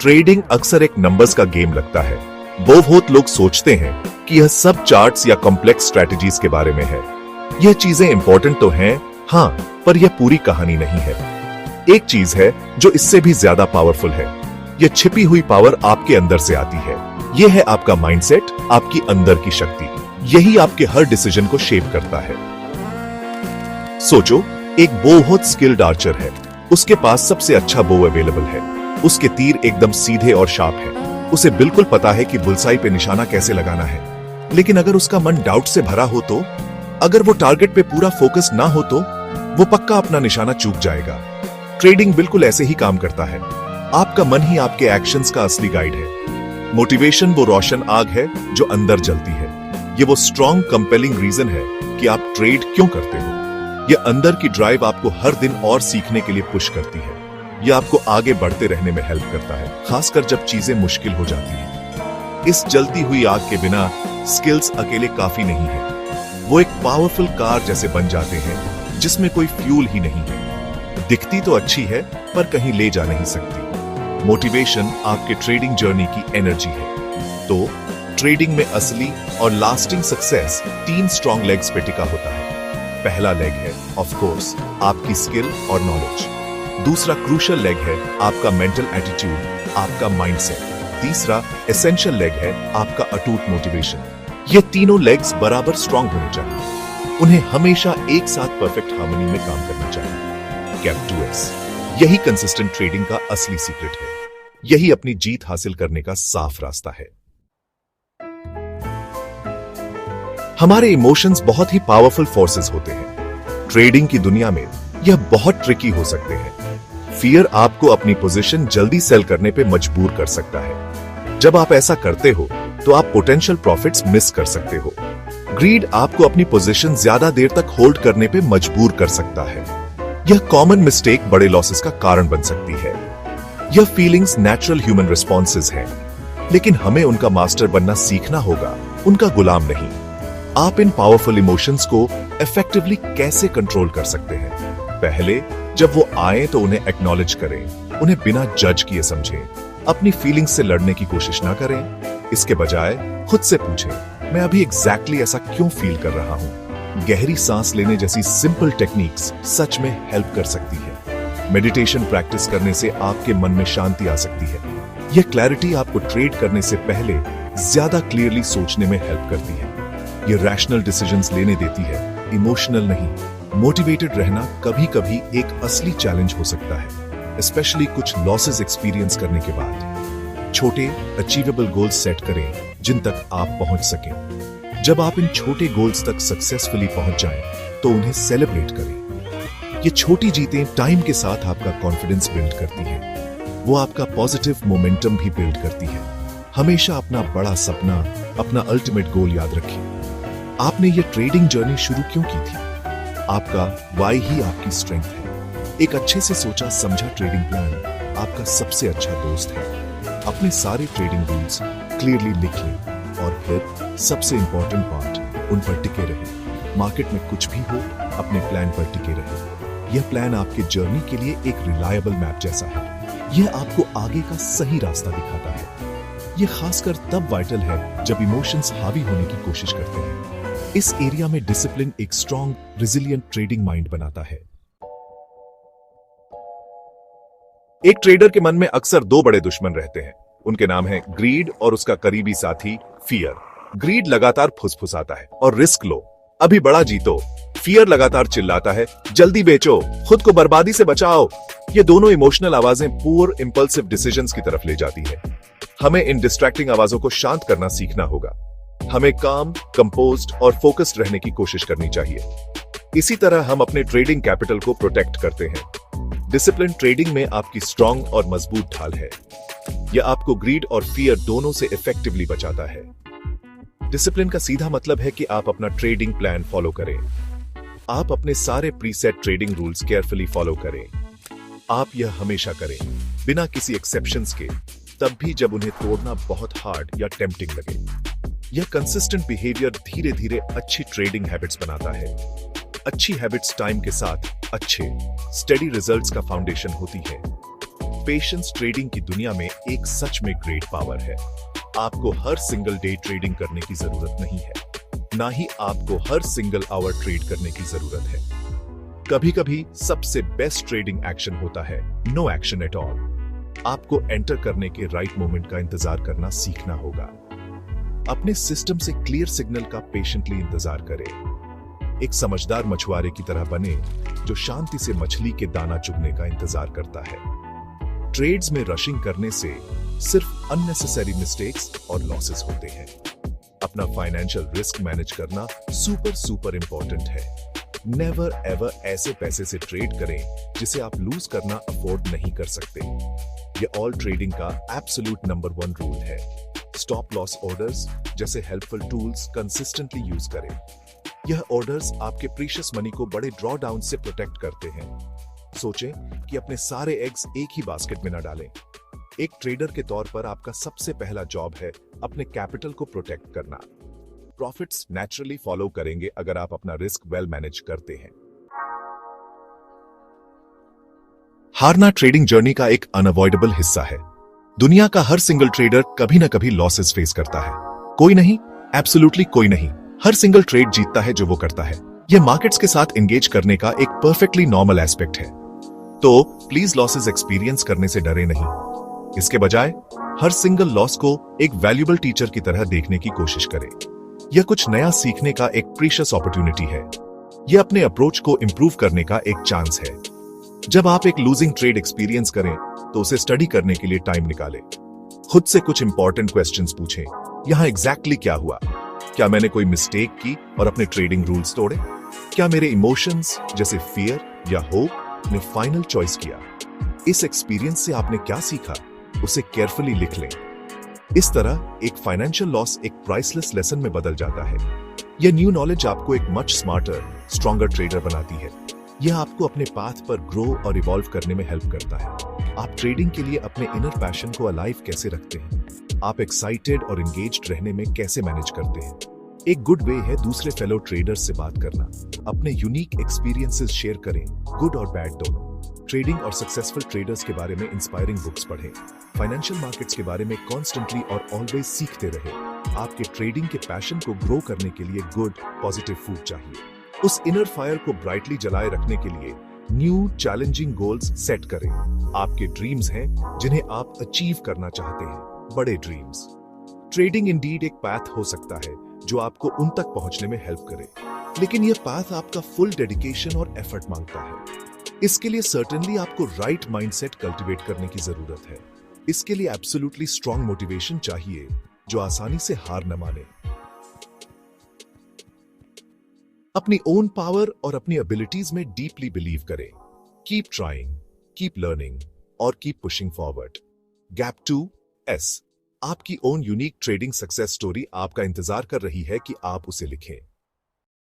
Trading अक्सर एक numbers का गेम लगता है। बहुत लोग सोचते हैं कि यह सब चार्ट्स या कॉम्प्लेक्स स्ट्रेटजीज के बारे में है। यह चीजें इंपॉर्टेंट तो हैं, हाँ, पर यह पूरी कहानी नहीं है। एक चीज है जो इससे भी ज्यादा पावरफुल है। यह छिपी हुई पावर आपके अंदर से आती है। यह है आपका माइंडसेट, आपकी अंदर की शक्ति। यही आपके हर डिसीजन को शेप करता है। सोचो, एक बहुत स्किल्ड आर्चर है। उसके पास सबसे अच्छा बो अवेलेबल है। उसके तीर एकदम सीधे और शार्प है। उसे बिल्कुल पता है कि बुलसाई पे निशाना कैसे लगाना है। लेकिन अगर उसका मन डाउट से भरा हो तो, अगर वो टारगेट पे पूरा फोकस ना हो तो, वो पक्का अपना निशाना चूक जाएगा। ट्रेडिंग बिल्कुल ऐसे ही काम करता है। आपका मन ही आपके एक्शंस का असली गाइड है। मोटिवेशन वो रोशन आग है जो अंदर जलती है। ये वो स्ट्रॉन्ग कंपेलिंग रीजन है कि आप ट्रेड क्यों करते हो। यह अंदर की ड्राइव आपको हर दिन और सीखने के लिए पुश करती है। यह आपको आगे बढ़ते रहने में हेल्प करता है, खासकर जब चीजें मुश्किल हो जाती हैं। इस जलती हुई आग के बिना स्किल्स अकेले काफी नहीं है। वो एक पावरफुल कार जैसे बन जाते हैं जिसमें कोई फ्यूल ही नहीं है। दिखती तो अच्छी है पर कहीं ले जा नहीं सकती। मोटिवेशन आपके ट्रेडिंग जर्नी की एनर्जी है। तो ट्रेडिंग में असली और लास्टिंग सक्सेस 3 स्ट्रॉन्ग लेग्स पे टिका होता है। पहला लेग है ऑफ कोर्स आपकी स्किल और नॉलेज। दूसरा क्रूशियल लेग है आपका मेंटल एटीट्यूड, आपका माइंडसेट। तीसरा एसेंशियल लेग है आपका अटूट मोटिवेशन। ये तीनों लेग्स बराबर स्ट्रॉन्ग होने चाहिए। उन्हें हमेशा एक साथ परफेक्ट हार्मनी में काम करना चाहिए। कैप 2S, यही कंसिस्टेंट ट्रेडिंग का असली सीक्रेट है। यही अपनी जीत हासिल करने का साफ रास्ता है। हमारे इमोशंस बहुत ही पावरफुल फोर्सेस होते हैं। ट्रेडिंग की दुनिया में यह बहुत ट्रिकी हो सकते हैं। फियर आपको अपनी पोजीशन जल्दी सेल करने पे मजबूर कर सकता है। जब आप ऐसा करते हो तो आप पोटेंशियल प्रॉफिट्स मिस कर सकते हो। ग्रीड आपको अपनी पोजीशन ज्यादा देर तक होल्ड करने पे मजबूर कर सकता है। यह कॉमन मिस्टेक बड़े लॉसेस का कारण बन सकती है। यह फीलिंग्स नेचुरल ह्यूमन रिस्पॉन्सेज हैं, लेकिन हमें उनका मास्टर बनना सीखना होगा, उनका गुलाम नहीं। आप इन पावरफुल इमोशंस को इफेक्टिवली कैसे कंट्रोल कर सकते हैं? पहले, जब वो आए तो उन्हें एक्नॉलेज करें। उन्हें बिना जज किए समझें। अपनी फीलिंग्स से लड़ने की कोशिश ना करें। इसके बजाय खुद से पूछें, मैं अभी एग्जैक्टली ऐसा क्यों फील कर रहा हूं? गहरी सांस लेने जैसी सिंपल टेक्निक्स सच में हेल्प कर सकती है। मेडिटेशन प्रैक्टिस करने से आपके मन में शांति आ सकती है। यह क्लैरिटी आपको ट्रेड करने से पहले ज्यादा क्लियरली सोचने में हेल्प करती है। यह रैशनल डिसीजंस लेने देती है, इमोशनल नहीं। मोटिवेटेड रहना कभी कभी एक असली चैलेंज हो सकता है, स्पेशली कुछ लॉसेस एक्सपीरियंस करने के बाद। छोटे अचीवेबल गोल्स सेट करें जिन तक आप पहुंच सकें। जब आप इन छोटे गोल्स तक सक्सेसफुली पहुंच जाएं, तो उन्हें सेलिब्रेट करें। ये छोटी जीतें टाइम के साथ आपका कॉन्फिडेंस बिल्ड करती हैं। वो आपका पॉजिटिव मोमेंटम भी बिल्ड करती है। हमेशा अपना बड़ा सपना, अपना अल्टीमेट गोल याद रखें। आपने ये ट्रेडिंग जर्नी शुरू क्यों की थी? आपका वाई ही आपकी स्ट्रेंथ है। एक अच्छे से सोचा समझा ट्रेडिंग प्लान आपका सबसे अच्छा दोस्त है। अपने सारे ट्रेडिंग रूल्स क्लियरली लिख लें और फिर सबसे इंपॉर्टेंट पार्ट, उन पर टिके रहें। मार्केट में कुछ भी हो, अपने प्लान पर टिके रहें। यह प्लान आपके जर्नी के लिए एक रिलायबल मैप जैसा है। यह आपको आगे का सही रास्ता दिखाता है। यह खासकर तब वाइटल है जब इमोशंस हावी होने की कोशिश करते हैं। इस एरिया में डिसिप्लिन एक स्ट्रॉन्ग, रिजिलियंट ट्रेडिंग माइंड बनाता है। एक ट्रेडर के मन में अक्सर 2 बड़े दुश्मन रहते हैं। उनके नाम है ग्रीड और उसका करीबी साथी फियर। ग्रीड लगातार फुसफुसाता है और रिस्क लो, अभी बड़ा जीतो। फियर लगातार चिल्लाता है, जल्दी बेचो, खुद को बर्बादी से बचाओ। ये दोनों इमोशनल आवाजें पुअर इंपल्सिव डिसीजंस की तरफ ले जाती है। हमें इन डिस्ट्रैक्टिंग आवाजों को शांत करना सीखना होगा। हमें काम, कंपोज्ड और फोकस्ड रहने की कोशिश करनी चाहिए। इसी तरह हम अपने ट्रेडिंग कैपिटल को प्रोटेक्ट करते हैं। डिसिप्लिन ट्रेडिंग में आपकी स्ट्रॉन्ग और मजबूत ढाल है। यह आपको ग्रीड और फियर दोनों से इफेक्टिवली बचाता है। डिसिप्लिन का सीधा मतलब है कि आप अपना ट्रेडिंग प्लान फॉलो करें। आप अपने सारे preset trading rules carefully follow करें। आप यह हमेशा करें, बिना किसी एक्सेप्शंस के, तब भी जब उन्हें तोड़ना बहुत हार्ड या टेम्पटिंग लगे। यह कंसिस्टेंट बिहेवियर धीरे धीरे अच्छी ट्रेडिंग हैबिट्स बनाता है। अच्छी हैबिट्स टाइम के साथ अच्छे, स्टेडी रिजल्ट्स का फाउंडेशन होती है। पेशेंस ट्रेडिंग की दुनिया में एक सच में ग्रेट पावर है। आपको हर सिंगल डे ट्रेडिंग करने की जरूरत नहीं है, ना ही आपको हर सिंगल आवर ट्रेड करने की जरूरत है। कभी कभी सबसे बेस्ट ट्रेडिंग एक्शन होता है नो एक्शन एट ऑल। आपको एंटर करने के राइट मोमेंट का इंतजार करना सीखना होगा। अपने सिस्टम से क्लियर सिग्नल का पेशेंटली इंतजार करें। एक समझदार मछुआरे की तरह बने जो शांति से मछली के दाना चुगने का इंतजार करता है। ट्रेड्स में रशिंग करने से सिर्फ अननेसेसरी मिस्टेक्स और लॉसेस होते हैं। अपना फाइनेंशियल रिस्क मैनेज करना सुपर इंपॉर्टेंट है। नेवर एवर ऐसे पैसे से ट्रेड करें जिसे आप लूज करना अफोर्ड नहीं कर सकते। यह ऑल ट्रेडिंग का एब्सोल्यूट नंबर 1 रूल है। स्टॉप लॉस ऑर्डर्स जैसे हेल्पफुल टूल्स कंसिस्टेंटली यूज करें। यह ऑर्डर्स आपके प्रीशियस मनी को बड़े ड्रॉ डाउन से प्रोटेक्ट करते हैं। सोचें कि अपने सारे एग्स एक ही बास्केट में न डालें। एक ट्रेडर के तौर पर आपका सबसे पहला जॉब है अपने कैपिटल को प्रोटेक्ट करना। प्रॉफिट्स नेचुरली फॉलो करेंगे अगर आप अपना रिस्क वेल मैनेज करते हैं। हारना ट्रेडिंग जर्नी का एक अनअवॉइडेबल हिस्सा है। दुनिया का हर सिंगल ट्रेडर कभी ना कभी लॉसेस फेस करता है। कोई नहीं, एब्सोल्युटली कोई नहीं, हर सिंगल ट्रेड जीतता है जो वो करता है। यह मार्केट्स के साथ एंगेज करने का एक परफेक्टली नॉर्मल एस्पेक्ट है। तो प्लीज लॉसेस एक्सपीरियंस करने से डरे नहीं। इसके बजाय हर सिंगल लॉस को एक वैल्यूएबल टीचर की तरह देखने की कोशिश करें। यह कुछ नया सीखने का एक प्रीशियस अपॉर्चुनिटी है। यह अपने अप्रोच को इंप्रूव करने का एक चांस है। जब आप एक लूजिंग ट्रेड एक्सपीरियंस करें तो उसे स्टडी करने के लिए टाइम निकालें। खुद से कुछ इंपॉर्टेंट क्वेश्चंस पूछें। यहां एग्जैक्टली क्या हुआ? क्या मैंने कोई मिस्टेक की और अपने ट्रेडिंग रूल्स तोड़े? क्या मेरे इमोशंस जैसे फियर या होप ने फाइनल चॉइस किया? इस एक्सपीरियंस से आपने क्या सीखा, उसे केयरफुली लिख लें। इस तरह एक फाइनेंशियल लॉस एक प्राइसलेस लेसन में बदल जाता है। यह न्यू नॉलेज आपको एक मच स्मार्टर, स्ट्रॉन्गर ट्रेडर बनाती है। यह आपको अपने पाथ पर ग्रो और इवॉल्व करने में हेल्प करता है। आप ट्रेडिंग के लिए अपने इनर पैशन को अलाइव कैसे रखते हैं? आप एक्साइटेड और एंगेज्ड रहने में कैसे मैनेज करते हैं? एक गुड वे है दूसरे फेलो ट्रेडर्स से बात करना। अपने यूनिक एक्सपीरियंसेस शेयर करें, गुड और बैड दोनों। ट्रेडिंग और सक्सेसफुल ट्रेडर्स के बारे में इंस्पायरिंग बुक्स पढ़ें। फाइनेंशियल मार्केट्स के बारे में कॉन्स्टेंटली और ऑलवेज सीखते रहें। आपके ट्रेडिंग के पैशन को ग्रो करने के लिए गुड पॉजिटिव फूड चाहिए। उस इनर फायर को ब्राइटली जलाए रखने के लिए न्यू चैलेंजिंग गोल्स सेट करें। आपके ड्रीम्स हैं जिन्हें आप अचीव करना चाहते हैं, बड़े ड्रीम्स। ट्रेडिंग इंडीड एक पाथ हो सकता है जो आपको उन तक पहुंचने में हेल्प करे, लेकिन यह पाथ आपका फुल डेडिकेशन और एफर्ट मांगता है। इसके लिए सर्टेनली आपको राइट माइंडसेट कल्टीवेट करने की जरूरत है। इसके लिए एब्सोल्युटली स्ट्रॉन्ग मोटिवेशन चाहिए जो आसानी से हार न माने। अपनी ओन पावर और अपनी एबिलिटीज में डीपली बिलीव करें। कीप ट्राइंग, कीप लर्निंग और keep pushing forward. Gap 2S आपकी own unique trading success story आपका इंतजार कर रही है कि आप उसे लिखें।